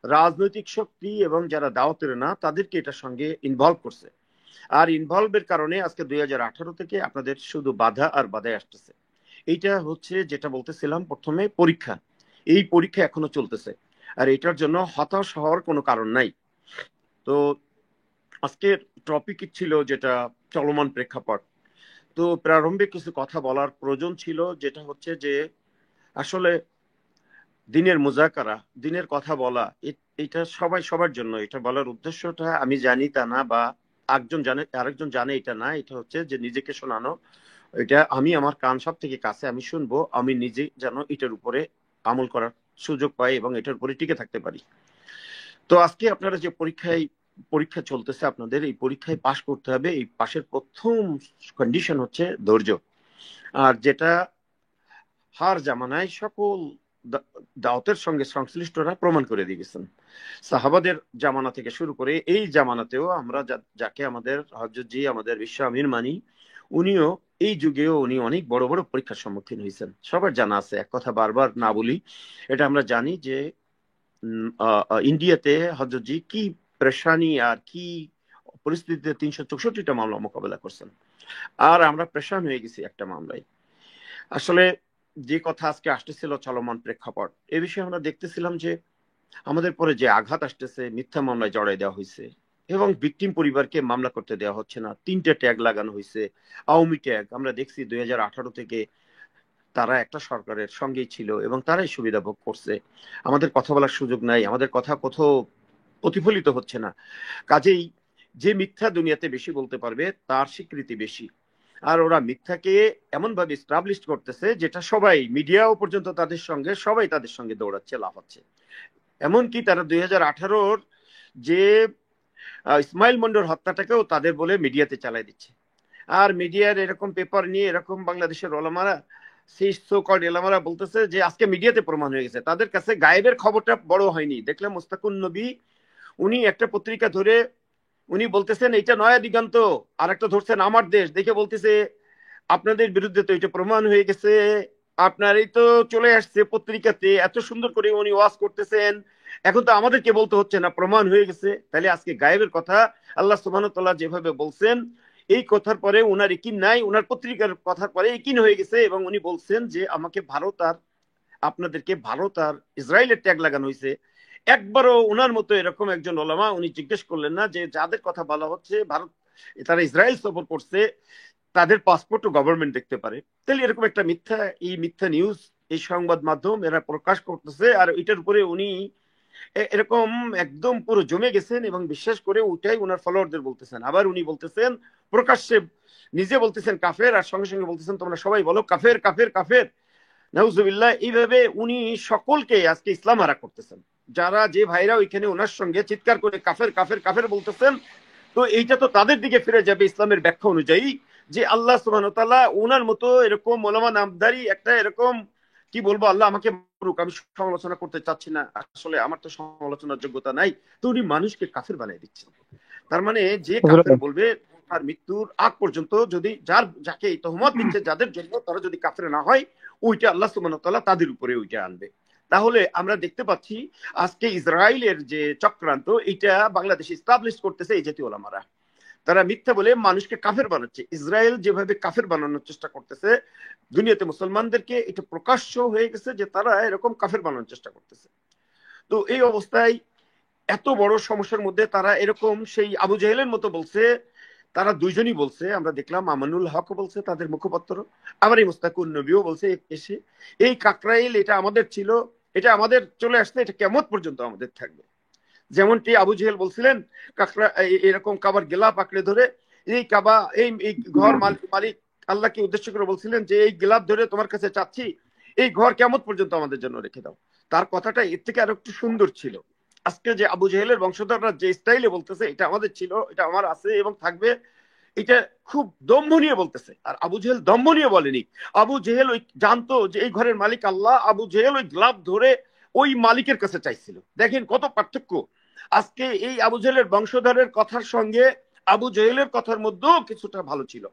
S2: রাজনৈতিক শক্তি এবং যারা দাওয়াতের না, তাদেরকে এটার সঙ্গে ইনভলভ করছে। আর ইনভলভের কারণে আজকে 2018 থেকে আপনাদের শুধু বাধা আর বাধায় আসতেছে। এইটা হচ্ছে যেটা বলতেছিলাম প্রথমে, পরীক্ষা। এই পরীক্ষা এখনো চলতেছে, আর এটার জন্য হতাশ হওয়ার কোনো কারণ নাই। তো আজকের টপিক ছিল যেটা চলমান প্রেক্ষাপট। তো প্রারম্ভিক কিছু কথা বলার প্রয়োজন ছিল, যেটা হচ্ছে যে আসলে দিনের মুজাকারা, দিনের কথা বলা, এটা সবাই সবার জন্য। এটা বলার উদ্দেশ্যটা আমি জানি তা না, বা একজন জানে আরেকজন জানে এটা না, এটা হচ্ছে যে নিজেকে শোনানো। এটা আমি আমার কান সব থেকে কাছে, আমি শুনবো, আমি নিজে যেন এটার উপরে আমল করার সুযোগ পাই এবং এটার উপরে টিকে থাকতে পারি। তো আজকে আপনারা যে পরীক্ষা চলতেছে, আপনাদের এই পরীক্ষায় পাশ করতে হবে। এই পাশের প্রথম কন্ডিশন হচ্ছে ধৈর্য। আর যেটা হার জামানায় সকল দাওয়াতের সঙ্গে সংশ্লিষ্টরা প্রমাণ করে দিয়ে গেছেন। সাহাবাদের জামানা থেকে শুরু করে এই জামানাতেও আমরা যাকে আমাদের হযরত আমাদের বিশ্ব আমির মানি, উনিও এই যুগেও উনি অনেক বড় বড় পরীক্ষার সম্মুখীন হয়েছেন। সবার জানা আছে, এক কথা বারবার না বলি, এটা আমরা জানি যে ইন্ডিয়াতে হযরত কি পেরেশানি আর কি পরিস্থিতিতে 364টা মামলা মোকাবেলা করছেন, আর আমরা পেরেশান হয়ে গেছি একটা মামলায়। আসলে যে কথা আজকে আসতেছিল চলমান প্রেক্ষাপট, এ বিষয়ে আমরা দেখতেছিলাম যে আমাদের পরে যে আঘাত আসতেছে, মিথ্যা মামলায় জড়াই দেওয়া হয়েছে এবং ভিকটিম পরিবারকে মামলা করতে দেওয়া হচ্ছে না। 3টে ট্যাগ লাগানো হয়েছে, আওয়ামী ট্যাগ। আমরা দেখছি 2018 থেকে তারা একটা সরকারের সঙ্গেই ছিল এবং তারাই সুবিধা ভোগ করছে। আমাদের কথা বলার সুযোগ নাই, আমাদের কথা কোথাও প্রতিফলিত হচ্ছে না। কাজেই যে মিথ্যা দুনিয়াতে বেশি বলতে পারবে তার স্বীকৃতি বেশি। আর ওরা মিথ্যাকে এমন ভাবে এস্টাবলিশ করতেছে যেটা সবাই, মিডিয়াও পর্যন্ত তাদের সঙ্গে, সবাই তাদের সঙ্গে দৌড়াচ্ছে, লাফাচ্ছে। এমনকি তারা 2018-র যে ইসমাইল মন্ডল হত্যাটাকেও তাদের বলে মিডিয়াতে চালাই দিচ্ছে। আর মিডিয়ার এরকম পেপার নিয়ে এরকম বাংলাদেশের ওলামারা, সেই সো কল্ড ওলামারা বলতেছে যে আজকে মিডিয়াতে প্রমাণ হয়ে গেছে। তাদের কাছে গায়েবের খবরটা বড় হয়নি। দেখলাম মুস্তাকুন নবী, উনি একটা পত্রিকা ধরে উনি বলতেছেন এইটা নয়া দিগন্ত, আর একটা ধরছেন আমার দেশ, দেখে বলতেছে আপনাদের বিরুদ্ধে তো এটা প্রমাণ হয়ে গেছে, আপনারই তো চলে আসছে পত্রিকাতে, এত সুন্দর করে উনি ওয়াজ করতেছেন, এখন তো আমাদেরকে বলতে হচ্ছে না, প্রমাণ হয়ে গেছে। তাহলে আজকে গায়েবের কথা আল্লাহ সুবহানাহু ওয়া তাআলা যেভাবে বলছেন, এই কথার পরে উনার ইকিন নাই, উনার পত্রিকার কথার পরে ইকিন হয়ে গেছে, এবং উনি বলছেন যে আমাকে ভারত আর আপনাদেরকে ভারত আর ইসরায়েলের ট্যাগ লাগানো হয়েছে। একবারও উনার মতো এরকম একজন ওলামা উনি জিজ্ঞেস করলেন না যে যাদের কথা বলা হচ্ছে ভারত, তারা ইসরায়েল সফর করছে, তাদের পাসপোর্ট ও গভর্নমেন্ট দেখতে পারে। তাহলে এরকম একটা মিথ্যা, এই মিথ্যা নিউজ এই সংবাদ মাধ্যম এরা প্রকাশ করতেছে, আর এটার উপরে উনি এরকম একদম পুরো জমে গেছেন এবং বিশ্বাস করে ওটাই ওনার ফলোয়ারদের বলতেছেন। আবার উনি বলতেছেন প্রকাশ্যে, নিজে বলতেছেন কাফের, আর সঙ্গে সঙ্গে বলতেছেন তোমরা সবাই বলো কাফের কাফের কাফের, নাউজুবিল্লাহ। এইভাবে উনি সকলকে আজকে ইসলাম হারা করতেছেন। যারা যে ভাইরা ওইখানে ওনার সঙ্গে চিৎকার করে কাফের কাফের কাফের বলতেছেন, তো এইটা তো তাদের দিকে ফিরে যাবে ইসলামের ব্যাখ্যা অনুযায়ী, যে আল্লাহ সুবহানাহু ওয়া তাআলা ওনার মতো এরকম ওলামা নামদারি একটা এরকম, কি বলবো, আল্লাহ আমাকে মারুক, আমি সমালোচনা করতে চাচ্ছি না, আসলে আমার তো সমালোচনার যোগ্যতা নাই, তো উনি মানুষকে কাফের বানিয়ে দিচ্ছেন। তার মানে যে কাফের বলবে তার মৃত্যুর আগ পর্যন্ত, যদি যাকে এই তহমত দিচ্ছে যাদের জন্য, তারা যদি কাফের না হয়, ওইটা আল্লাহ সুবহানাহু ওয়া তাআলা তাদের উপরে ওইটা আনবে। তাহলে আমরা দেখতে পাচ্ছি আজকে ইসরায়েলের যে চক্রান্ত, এটা বাংলাদেশে এস্টাবলিশ করতেছে এই জাতীয় ওলামারা। তারা মিথ্যা বলে মানুষকে কাফের বানাচ্ছে। ইসরায়েল যেভাবে কাফের বানানোর চেষ্টা করতেছে দুনিয়াতে মুসলমানদেরকে, এটা প্রকাশ্য হয়ে গেছে যে তারা এরকম কাফের বানানোর চেষ্টা করতেছে। তো এই অবস্থায় এত বড় সমস্যার মধ্যে তারা এরকম সেই আবু জাহেলের মতো বলছে, তারা দুইজনই বলছে, আমরা দেখলাম আমানুল হক বলছে তাদের মুখপাত্র, আবার এই মুস্তাকুন নবীও বলছে এসে, এই কাকরাইল এটা আমাদের ছিল, এটা আমাদের চলে আসছে, এটা কিয়ামত পর্যন্ত আমাদের থাকবে। যেমনটি আবু জেহেল বলছিলেন কাকরা এরকম কাবার গেলাপ আঁকড়ে ধরে, এই কাবা এই ঘর মালিক আল্লাহকে উদ্দেশ্য করে বলছিলেন যে এই গেলাপ ধরে তোমার কাছে চাচ্ছি, এই ঘর কিয়ামত পর্যন্ত আমাদের জন্য রেখে দাও। তার কথাটা এর থেকে আরো একটু সুন্দর ছিল। আজকে যে আবু জেহেলের বংশধররা যে স্টাইলে বলতেছে এটা আমাদের ছিল, এটা আমার আছে এবং থাকবে, এটা খুব দম্ভ নিয়ে বলতেছে। আর আবু জেহেল দম্ভ নিয়ে বলেনি। আবু জেহেল ওই জানতো যে এই ঘরের মালিক আল্লাহ, আবু জেহেল ওই গ্লাভ ধরে ওই মালিকের কাছে চাইছিল। দেখেন কত পার্থক্য। আজকে এই আবু জেহেলের বংশধরের কথার সঙ্গে আবু জেহেলের কথার মধ্যেও কিছুটা ভালো ছিল,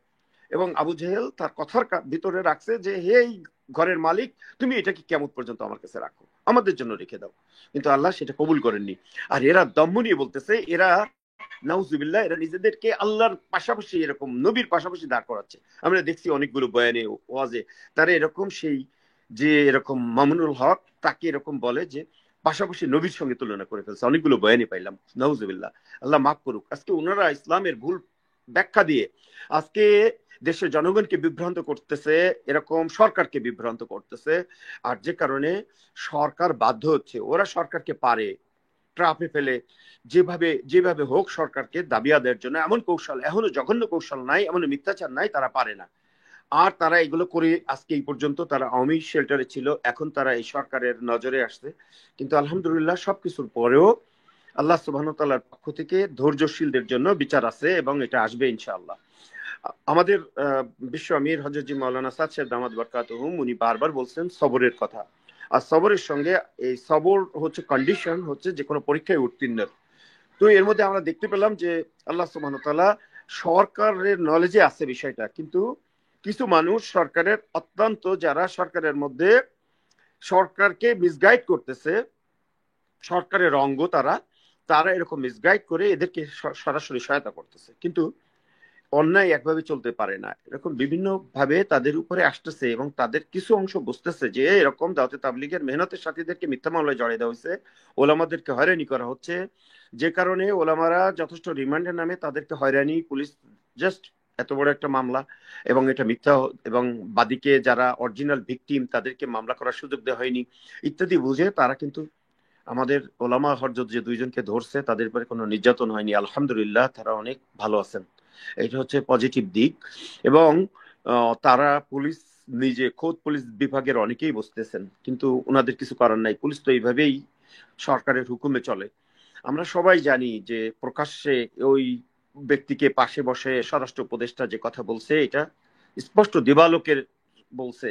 S2: এবং আবু জেহেল তার কথার ভিতরে রাখছে যে হে এই ঘরের মালিক, তুমি এটাকে কিয়ামত পর্যন্ত আমার কাছে রাখো, আমাদের জন্য রেখে দাও। কিন্তু আল্লাহ সেটা কবুল করেননি। আর এরা দম্ভ নিয়ে বলতেছে, এরা নাউজুবিল্লাহ, এরা নিজেদেরকে আল্লাহর পাশাপাশি এরকম নবীর পাশাপাশি দাঁড় করাচ্ছে। আমরা দেখছি অনেকগুলো বয়ানে ওয়াজে তারা এরকম সেই যে এরকম মামুনুল হক তাকে এরকম বলে যে পাশাপাশি নবীর সঙ্গে তুলনা করে ফেলছে, অনেকগুলো বয়ানে পাইলাম। নাউজুবিল্লাহ, আল্লাহ মাফ করুক। আজকে ওনারা ইসলামের ভুল ব্যাখ্যা দিয়ে আজকে দেশের জনগণকে বিভ্রান্ত করতেছে, এরকম সরকারকে বিভ্রান্ত করতেছে। আর যে কারণে সরকার বাধ্য হচ্ছে, ওরা সরকারকে পারে ট্রাপে ফেলে যেভাবে যেভাবে হোক সরকারকে দাবি আদায়ের জন্য, এমন কৌশল, এখনো জঘন্য কৌশল নাই, এমন মিথ্যাচার নাই, তারা পারে না। আর তারা এগুলো করে আজকে এই পর্যন্ত তারা আওয়ামী শেল্টারে ছিল, এখন তারা এই সরকারের নজরে আসছে। কিন্তু আলহামদুলিল্লাহ সবকিছুর পরেও আল্লাহ সুবহানাহু ওয়া তাআলার পক্ষ থেকে ধৈর্যশীলদের জন্য বিচার আছে এবং এটা আসবে ইনশাআল্লাহ। আমাদের বিশ্ব আমির হযরত মাওলানা সাদ সাহেব দামাত বরকাতুহুম উনি বারবার বলছেন সবরের কথা। আর সবরের সঙ্গে এই সবর হচ্ছে কন্ডিশন হচ্ছে যে কোনো পরীক্ষায় উত্তীর্ণের। তো এর মধ্যে আমরা দেখতে পেলাম যে আল্লাহ সুবহানাহু ওয়া তাআলা সরকারের নলেজে আছে বিষয়টা, কিন্তু কিছু মানুষ সরকারের অত্যন্ত যারা সরকারের মধ্যে সরকারকে মিসগাইড করতেছে, সরকারের অঙ্গ তারা তারা এরকম মিসগাইড করে এদেরকে সরাসরি সহায়তা করতেছে। কিন্তু অন্যায় একভাবে চলতে পারে না, এরকম বিভিন্ন ভাবে তাদের উপরে আসতেছে এবং তাদের কিছু অংশ বুঝতেছে যে এরকম দাওয়াতে তাবলীগের মেহনতের সাথীদেরকে মিথ্যা মামলায় জড়িয়ে দেওয়া হয়েছে, ওলামাদেরকে হয়রানি করা হচ্ছে, যে কারণে ওলামারা যথেষ্ট রিমান্ডের নামে তাদেরকে হয়রানি, পুলিশ জাস্ট এত বড় একটা মামলা এবং এটা মিথ্যা, এবং বাদীকে যারা অরিজিনাল ভিকটিম তাদেরকে মামলা করার সুযোগ দেওয়া হয়নি ইত্যাদি বুঝে তারা কিন্তু আমাদের ওলামা হযরত যে দুইজনকে ধরছে তাদের উপরে কোনো নির্যাতন হয়নি, আলহামদুলিল্লাহ তারা অনেক ভালো আছেন। এটা হচ্ছে পজিটিভ দিক। এবং তারা পুলিশ নিজে খোদ পুলিশ বিভাগের অনেকেই বসতেছেন, কিন্তু ওনাদের কিছু করার নাই, পুলিশ তো এইভাবেই সরকারের হুকুমে চলে। আমরা সবাই জানি যে প্রকাশ্যে ওই ব্যক্তিকে পাশে বসে স্বরাষ্ট্র উপদেষ্টা যে কথা বলছে এটা স্পষ্ট দিবালোকের বলছে,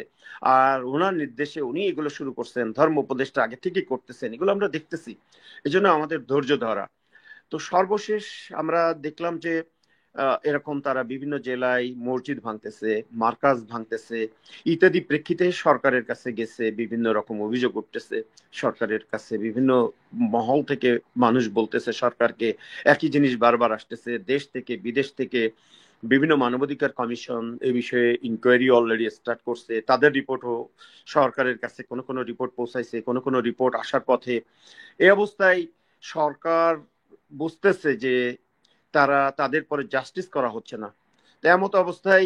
S2: আর ওনার নির্দেশে উনি এগুলো শুরু করছেন, ধর্ম উপদেষ্টা আগে থেকেই করতেছেন, এগুলো আমরা দেখতেছি। এজন্য আমাদের ধৈর্য ধরা। তো সর্বশেষ আমরা দেখলাম যে এরকম তারা বিভিন্ন জেলায় মসজিদ ভাঙতেছে, মার্কাজ ভাঙতেছে ইত্যাদি প্রেক্ষিতে সরকারের কাছে গেছে, বিভিন্ন রকম অভিযোগ উঠতেছে সরকারের কাছে, বিভিন্ন মহল থেকে মানুষ বলতেছে সরকারকে একই জিনিস বারবার আসতেছে, দেশ থেকে বিদেশ থেকে বিভিন্ন মানবাধিকার কমিশন এই বিষয়ে ইনকোয়ারি অলরেডি স্টার্ট করছে, তাদের রিপোর্টও সরকারের কাছে কোনো কোনো রিপোর্ট পৌঁছাইছে, কোনো কোনো রিপোর্ট আসার পথে। এই অবস্থায় সরকার বুঝতেছে যে তারা তাদের পরে জাস্টিস করা হচ্ছে না। তেমত অবস্থায়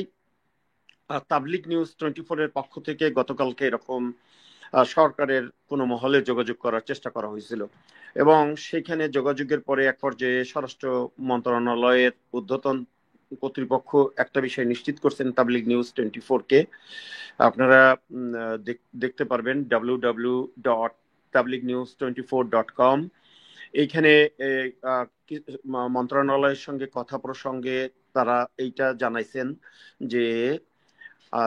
S2: তাবলিগ নিউজ 24 এর পক্ষ থেকে গতকালকে এরকম সরকারের কোনো মহলে যোগাযোগ করার চেষ্টা করা হয়েছিল, এবং সেখানে যোগাযোগের পরে এক পর্যায়ে স্বরাষ্ট্র মন্ত্রণালয়ের ঊর্ধ্বতন কর্তৃপক্ষ একটা বিষয় নিশ্চিত করছেন তাবলিগ নিউজ 24 কে। আপনারা দেখতে পারবেন www.tablignews24.com। এইখানে মন্ত্রণালয়ের সঙ্গে কথা প্রসঙ্গে তারা এইটা জানাইছেন যে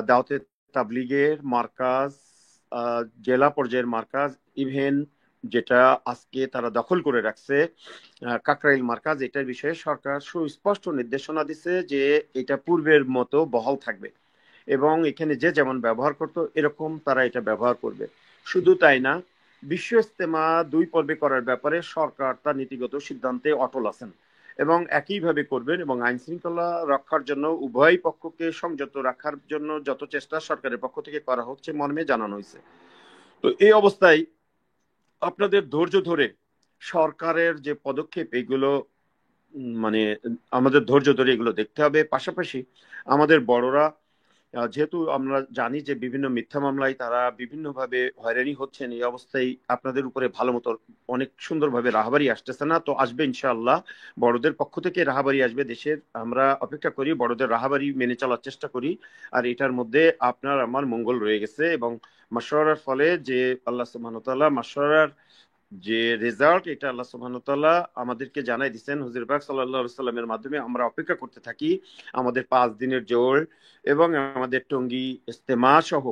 S2: দাওয়াতে তাবলীগের মার্কাজ, জেলা পর্যায়ের মার্কাজ, ইভেন যেটা আজকে তারা দখল করে রাখছে কাকরাইল মার্কাজ, এটার বিষয়ে সরকার সুস্পষ্ট নির্দেশনা দিছে যে এটা পূর্বের মতো বহাল থাকবে এবং এখানে যে যেমন ব্যবহার করতো এরকম তারা এটা ব্যবহার করবে। শুধু তাই না, বিশ্ব ইজতেমা 2 পর্বে করার ব্যাপারে সরকার তার নীতিগত সিদ্ধান্তে অটল আছেন এবং একইভাবে করবেন, এবং আইন শৃঙ্খলা রক্ষার জন্য উভয় পক্ষকে সংযত রাখার জন্য যত চেষ্টা সরকারের পক্ষ থেকে করা হচ্ছে মর্মে জানানো হয়েছে। তো এই অবস্থায় আপনাদের ধৈর্য ধরে সরকারের যে পদক্ষেপ এগুলো মানে আমাদের ধৈর্য ধরে এগুলো দেখতে হবে। পাশাপাশি আমাদের বড়রা, যেহেতু আমরা জানি যে বিভিন্ন মিথ্যা মামলায় তারা বিভিন্নভাবে হয়রানি হচ্ছেন, এই অবস্থায় আপনাদের উপরে ভালো মতো অনেক সুন্দরভাবে রাহাবারি আসতেছে না, তো আসবে ইনশাআল্লাহ, বড়দের পক্ষ থেকে রাহাবারি আসবে দেশের, আমরা অপেক্ষা করি, বড়দের রাহাবারি মেনে চলার চেষ্টা করি। আর এটার মধ্যে আপনার আমার মঙ্গল রয়ে গেছে, এবং মাশওয়ারার ফলে যে আল্লাহ সুবহানাহু ওয়া তাআলা মাশওয়ারার যে রেজাল্ট এটা আল্লাহ সুবহানাহু ওয়া তাআলা আমাদেরকে জানাই দিচ্ছেন হুজুর পাক সাল্লাল্লাহু আলাইহি সাল্লামের মাধ্যমে। আমরা অপেক্ষা করতে থাকি আমাদের 5 দিনের জোর এবং আমাদের টঙ্গী ইজতেমা সহ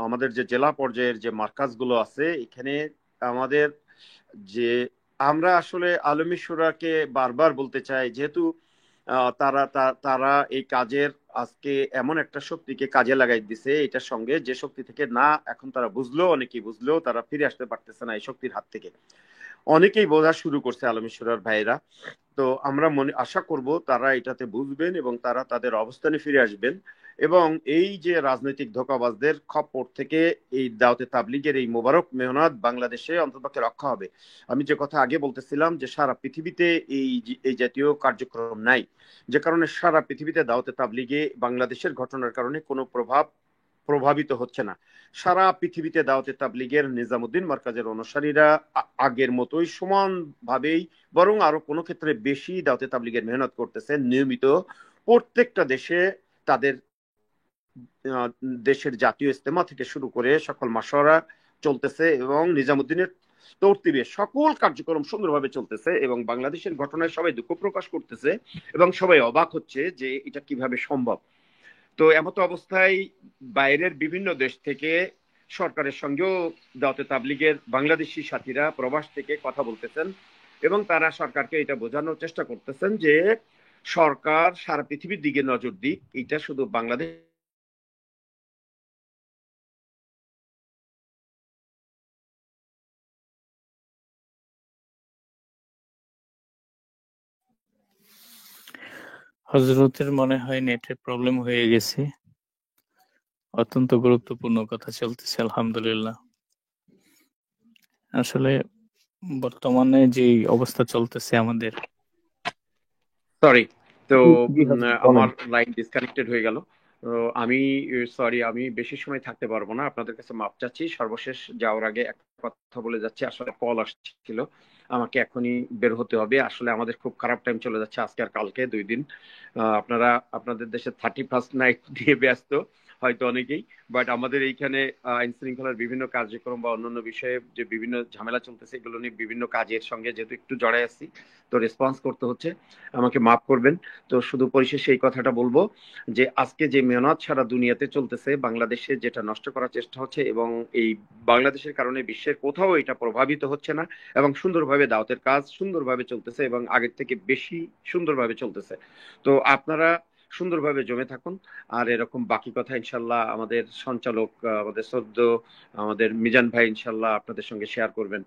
S2: আমাদের যে জেলা পর্যায়ের যে মার্কাজগুলো আছে এখানে আমাদের যে আমরা আসলে আলমী শুরাকে বারবার বলতে চাই, যেহেতু তারা তারা এই কাজের আজকে এমন একটা শক্তিকে কাজে লাগাই দিছে, এটার সঙ্গে যে শক্তি থেকে না এখন তারা বুঝলো, অনেকেই বুঝলেও তারা ফিরে আসতে পারতেছে না এই শক্তির হাত থেকে। অনেকেই বোঝা শুরু করছে আলমেশ্বরার ভাইরা, তো আমরা আশা করব তারা এটাতে বুঝবেন এবং তারা তাদের অবস্থানে ফিরে আসবেন, এবং এই যে রাজনৈতিক ধোঁকাবাজদের খপ্পর থেকে এই দাওয়াতে তাবলীগের এই মোবারক মেহনত বাংলাদেশে অন্ততপক্ষে রক্ষা হবে। আমি যে কথা আগে বলতেছিলাম যে সারা পৃথিবীতে এই জাতীয় কার্যক্রম নাই, যে কারণে সারা পৃথিবীতে দাওয়াতে তাবলীগে বাংলাদেশের ঘটনার কারণে কোনো প্রভাবিত হচ্ছে না। সারা পৃথিবীতে দাওয়াতে তাবলীগের নিজামুদ্দিন মার্কাজের অনুসারীরা আগের মতোই সমানভাবেই, বরং আরো কোনো ক্ষেত্রে বেশি দাওয়াতে তাবলীগের মেহনত করতেছে নিয়মিত। প্রত্যেকটা দেশে তাদের দেশের জাতীয় ইজতেমা থেকে শুরু করে সকল মাশওয়ারা চলতেছে এবং নিজামুদ্দিনের তরতিবে সকল কার্যক্রম সুন্দরভাবে চলতেছে, এবং বাংলাদেশের ঘটনায় সবাই দুঃখ প্রকাশ করতেছে এবং সবাই অবাক হচ্ছে যে এটা কিভাবে সম্ভব। তো এমত অবস্থায় বাইরের বিভিন্ন দেশ থেকে সরকারের সঙ্গেও দাওয়াতে তাবলিগের বাংলাদেশি সাথীরা প্রবাস থেকে কথা বলতেছেন এবং তারা সরকারকে এটা বোঝানোর চেষ্টা করতেছেন যে সরকার সারা পৃথিবীর দিকে নজর দিক, এটা শুধু বাংলাদেশ
S1: হজরতের মনে হয় নেটের প্রবলেম হয়ে গেছে। অত্যন্ত গুরুত্বপূর্ণ কথা চলতেছে আলহামদুলিল্লাহ। আসলে বর্তমানে যে অবস্থা চলতেছে আমাদের,
S2: সরি, তো
S1: জি হজরত বলেন।
S2: আমার লাইন ডিসকানেক্টেড হয়ে গেল। তো আমি সরি, আমি বেশি সময় থাকতে পারবো না, আপনাদের কাছে মাপ চাচ্ছি। সর্বশেষ যাওয়ার আগে একটা কথা বলে যাচ্ছি, আসলে কল আসছিল, আমাকে এখনই বের হতে হবে। আসলে আমাদের খুব খারাপ টাইম চলে যাচ্ছে আজকে আর কালকে 2 দিন। আপনারা আপনাদের দেশে 31st নাইট দিয়ে ব্যস্ত হয়তো অনেকেই, বাট আমাদের এইখানে আইন শৃঙ্খলার বিভিন্ন কার্যক্রম বা অন্যান্য বিষয়ে যে বিভিন্ন ঝামেলা চলতেছে, এগুলো নিয়ে বিভিন্ন কাজের সঙ্গে যেহেতু একটু জড়াই আছি, তো রেসপন্স করতে হচ্ছে, আমাকে মাফ করবেন। তো শুধু পরিশেষে এই কথাটা বলবো যে আজকে যে মেহনত সারা দুনিয়াতে চলতেছে, বাংলাদেশে যেটা নষ্ট করার চেষ্টা হচ্ছে এবং এই বাংলাদেশের কারণে বিশ্বের কোথাও এটা প্রভাবিত হচ্ছে না এবং সুন্দরভাবে দাওয়াতের কাজ সুন্দরভাবে চলতেছে এবং আগের থেকে বেশি সুন্দরভাবে চলতেছে। তো আপনারা সুন্দরভাবে জমে থাকুন। আর এরকম বাকি কথা ইনশাল্লাহ আমাদের সঞ্চালক, আমাদের সদ্য আমাদের মিজান ভাই ইনশাল্লাহ আপনাদের সঙ্গে শেয়ার করবেন।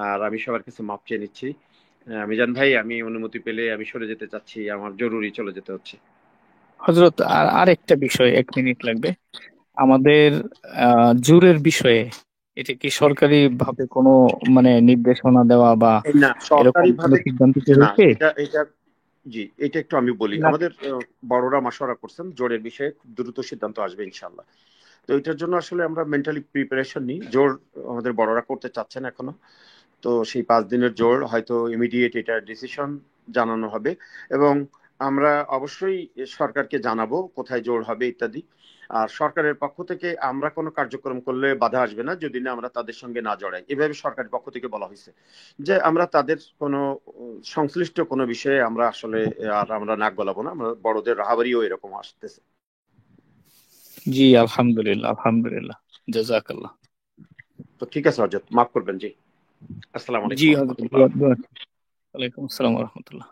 S2: আর আমি সবার কাছে মাপ চেয়ে নিচ্ছি। মিজান ভাই, আমি অনুমতি পেলে আমি সরে যেতে চাচ্ছি, আমার জরুরি চলে যেতে হচ্ছে।
S1: হজরত আর একটা বিষয়, 1 মিনিট লাগবে আমাদের। জোরের বিষয়ে এটা কি সরকারি ভাবে কোনো মানে নির্দেশনা দেওয়া বা
S2: এই না,
S1: এরকম
S2: সরকারি
S1: কোনো
S2: ভাবে
S1: সিদ্ধান্ত কি
S2: না,
S1: হয়েছে?
S2: এটা জি, এটা একটু আমি বলি।
S1: না।
S2: আমাদের বড়রা মাশওয়ারা করছেন জোরের বিষয়ে খুব দ্রুত সিদ্ধান্ত আসবে ইনশাল্লাহ। তো এটার জন্য আসলে আমরা মেন্টালি প্রিপারেশন নিই। জোর আমাদের বড়রা করতে চাচ্ছেন এখনো, তো সেই 5 দিনের জোর হয়তো ইমিডিয়েট এটা ডিসিশন জানানো হবে এবং আমরা অবশ্যই সরকারকে জানাবো কোথায় জোর হবে ইত্যাদি। আর সরকারের পক্ষ থেকে আমরা কোনো কার্যক্রম করলে বাধা আসবে না যদি না আমরা তাদের সঙ্গে না জড়াই, এভাবে সরকারের পক্ষ থেকে বলা হয়েছে যে আমরা তাদের কোনো সংশ্লিষ্ট কোনো বিষয়ে আমরা আসলে আর আমরা নাক গলাবো না। আমরা বড়দের রাহাবারিও এরকম আসতেছে।
S1: জি আলহামদুলিল্লাহ, আলহামদুলিল্লাহ, জাযাকাল্লাহ।
S2: তো ঠিক আছে হজরত, মাফ করবেন জি। আসসালামু
S1: জি
S2: আলাইকুম
S1: হজরত,
S2: রহমতুল্লাহ।
S1: ওয়ালাইকুম আসসালাম রহমতুল্লাহ।